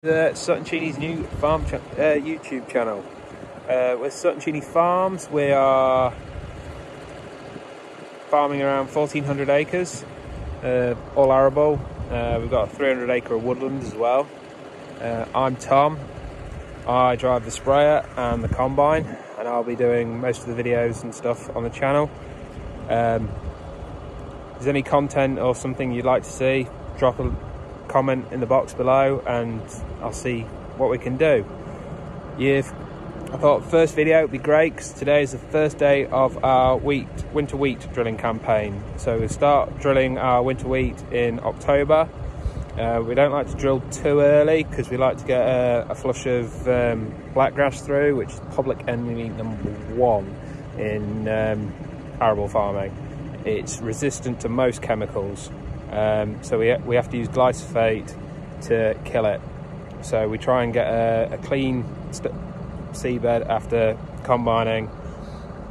Sutton Cheney's new farm YouTube channel. With Sutton Cheney Farms, we are farming around 1,400 acres, all arable. We've got a 300 acre woodland as well. I'm Tom. I drive the sprayer and the combine, and I'll be doing most of the videos and stuff on the channel. If there's any content or something you'd like to see, drop a comment in the box below and I'll see what we can do. I thought first video would be great because today is the first day of our winter wheat drilling campaign. So we start drilling our winter wheat in October. We don't like to drill too early because we like to get a flush of blackgrass through, which is public enemy #1 in arable farming. It's resistant to most chemicals. So we have to use glyphosate to kill it. So we try and get a clean seedbed after combining,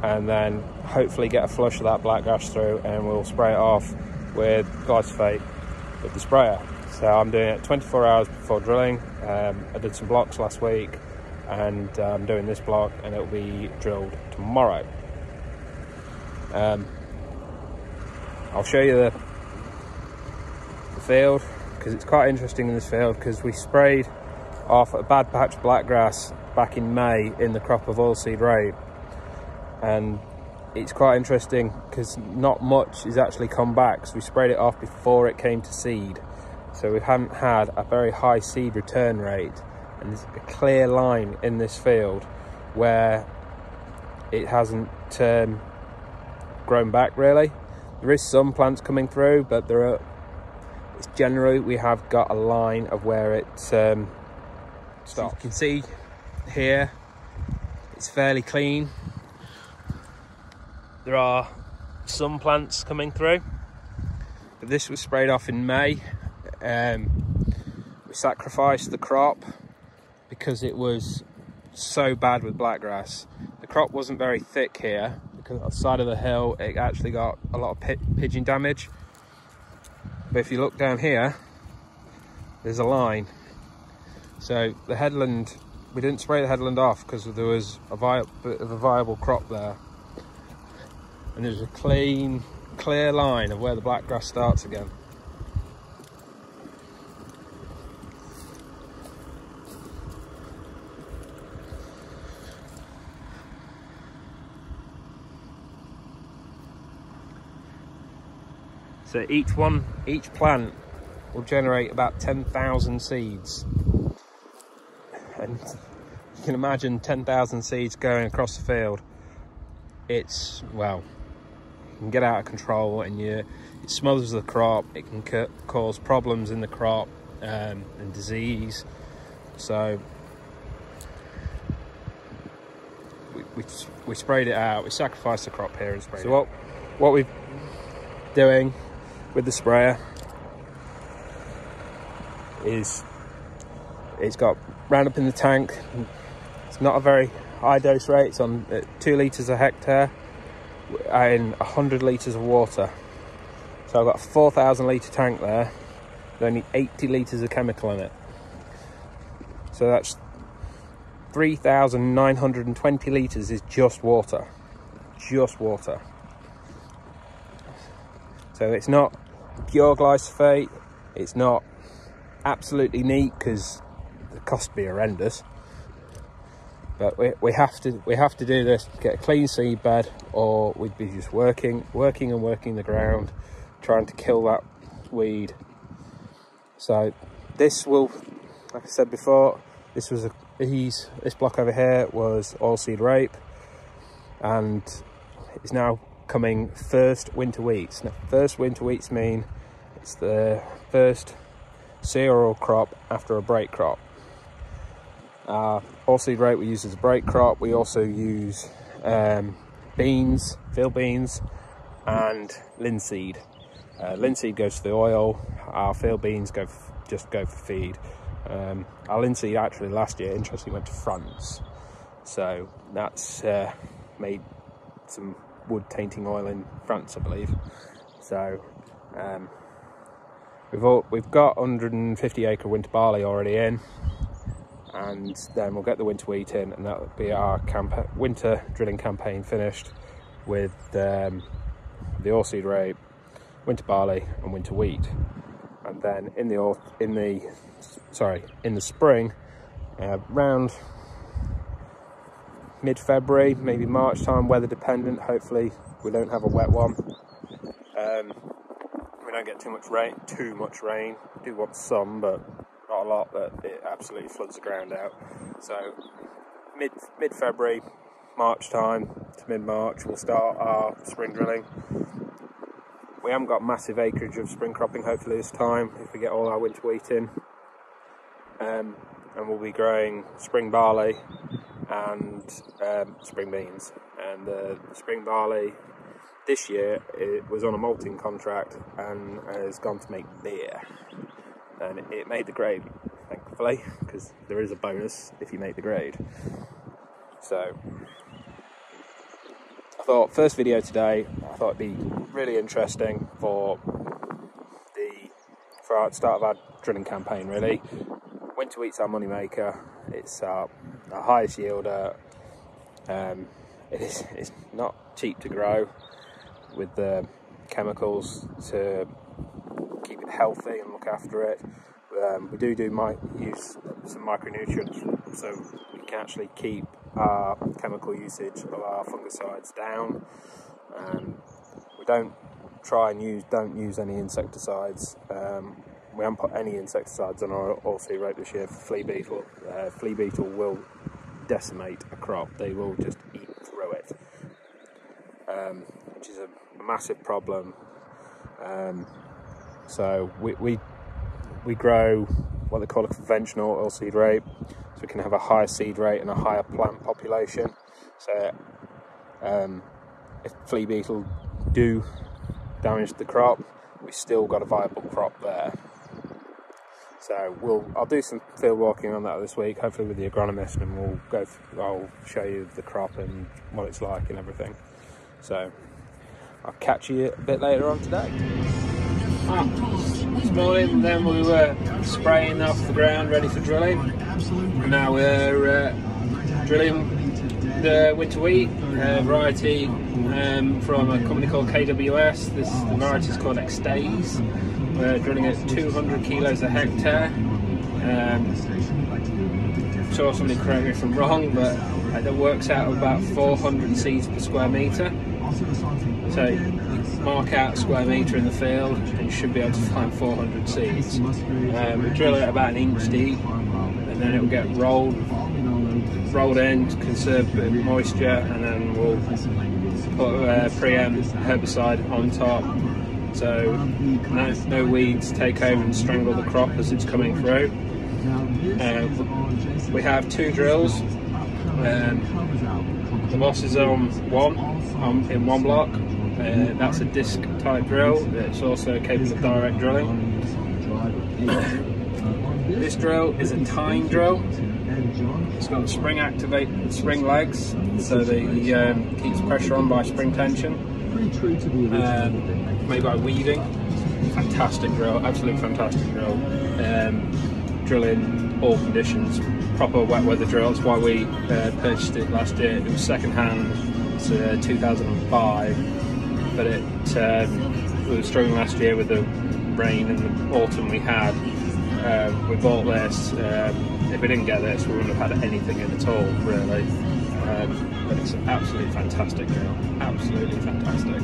and then hopefully get a flush of that blackgrass through, and we'll spray it off with glyphosate with the sprayer. So I'm doing it 24 hours before drilling. I did some blocks last week, and I'm doing this block, and it'll be drilled tomorrow. I'll show you the field because it's quite interesting in this field, because we sprayed off a bad patch of blackgrass back in May in the crop of oilseed rape, and it's quite interesting because not much is actually come back, so we sprayed it off before it came to seed, so we haven't had a very high seed return rate, and there's a clear line in this field where it hasn't grown back really. There is some plants coming through, but generally we have got a line of where it stops. So you can see here it's fairly clean. There are some plants coming through, but this was sprayed off in May. We sacrificed the crop because it was so bad with blackgrass. The crop wasn't very thick here because on the side of the hill it actually got a lot of pigeon damage. But if you look down here, there's a line. So the headland, we didn't spray the headland off because there was a bit of a viable crop there. And there's a clear line of where the blackgrass starts again. So each plant will generate about 10,000 seeds. And you can imagine 10,000 seeds going across the field. It's, well, it can get out of control, and it smothers the crop. It can cause problems in the crop and disease. So we sprayed it out. We sacrificed the crop here and sprayed it. So what we're doing with the sprayer is it's got Roundup in the tank. It's not a very high dose rate. It's on 2 litres a hectare in 100 litres of water. So I've got a 4,000 litre tank there with only 80 litres of chemical in it. So that's 3,920 litres is just water. Just water. So it's not pure glyphosate, it's not absolutely neat because the cost would be horrendous. But we have to do this to get a clean seed bed, or we'd be just working the ground, trying to kill that weed. So this will, like I said before, this block over here was oilseed rape, and it's now coming first winter wheats. Now, first winter wheats mean it's the first cereal crop after a break crop. Oilseed rape we use as a break crop. We also use beans, field beans, and linseed. Linseed goes for the oil. Our field beans just go for feed. Our linseed actually last year, interestingly, went to France. So that's made some wood tainting oil in France, I believe. So we've got 150 acre winter barley already in. and then we'll get the winter wheat in, and that'll be our winter drilling campaign finished with the oilseed rape, winter barley and winter wheat. And then in the spring, around mid-February, maybe March time, weather dependent, hopefully we don't have a wet one, we don't get too much rain. We do want some, but not a lot, that it absolutely floods the ground out. So mid-February, March time to mid-March, we'll start our spring drilling. We haven't got massive acreage of spring cropping hopefully this time, if we get all our winter wheat in. And we'll be growing spring barley and spring beans. And the spring barley this year, it was on a malting contract and has gone to make beer. And it made the grade, thankfully, because there is a bonus if you make the grade. So I thought, first video today, I thought it'd be really interesting for our start of our drilling campaign, really. Winter wheat's our money maker. It's our highest yielder. It's not cheap to grow with the chemicals to keep it healthy and look after it. We do use some micronutrients, so we can actually keep our chemical usage of our fungicides down. We don't use any insecticides. We haven't put any insecticides on our oilseed rape this year for flea beetle. Flea beetle will decimate a crop. They will just eat through it, which is a massive problem. So we grow what they call a conventional oilseed rape, so we can have a higher seed rate and a higher plant population. So if flea beetle do damage the crop, we still got a viable crop there. So I'll do some field walking on that this week, hopefully with the agronomist, and I'll show you the crop and what it's like and everything. So I'll catch you a bit later on today. This morning then we were spraying off the ground ready for drilling, and now we're drilling the winter wheat variety from a company called KWS. The variety is called Extase. We're drilling at 200 kilos a hectare. I'm sure somebody correct me if I'm wrong, but that works out about 400 seeds per square metre. So mark out a square metre in the field and you should be able to find 400 seeds. We drill it about 1 inch deep, and then it will get rolled in to conserve a bit of moisture, and then we'll put pre-em herbicide on top, so no weeds take over and strangle the crop as it's coming through. We have 2 drills. The boss is on in one block. That's a disc type drill. It's also capable of direct drilling. This drill is a tine drill. It's got spring-activated spring legs, so they keeps pressure on by spring tension. Made by weaving. Fantastic drill, absolutely fantastic drill. Drill in all conditions, proper wet weather drill. That's why we purchased it last year. It was second hand. It's 2005, but we were struggling last year with the rain and the autumn we had. We bought this. If we didn't get this, we wouldn't have had anything in at all, really. But it's an absolutely fantastic drill, absolutely fantastic.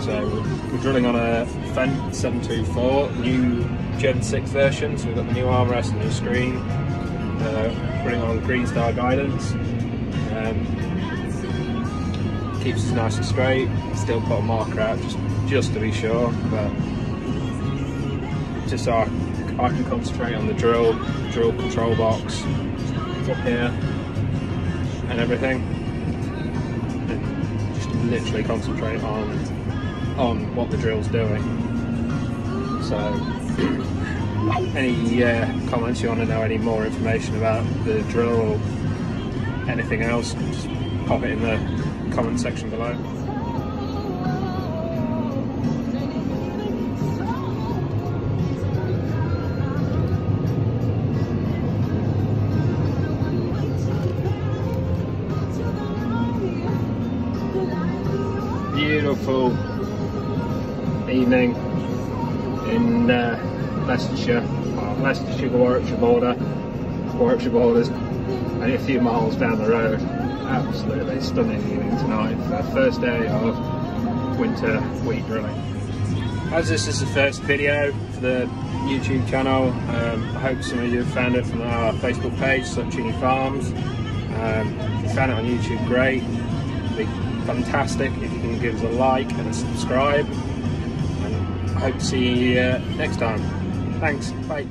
So we're drilling on a Fendt 724, new Gen 6 version, so we've got the new armrest and new screen. Running on green star guidance. Keeps us nice and straight. Still put a marker out just to be sure, but just so I can concentrate on the drill control box up here and everything, and just literally concentrate on what the drill's doing. So any comments you want to know, any more information about the drill or anything else, just pop it in the comment section below. beautiful evening in Leicestershire, Warwickshire borders, only a few miles down the road. Absolutely stunning evening tonight for the first day of winter wheat drilling. As this is the first video for the YouTube channel, I hope some of you have found it from our Facebook page, Sutton Cheney Farms. If you found it on YouTube, great. It'd be fantastic if you can give us a like and a subscribe, and I hope to see you next time. Thanks, bye.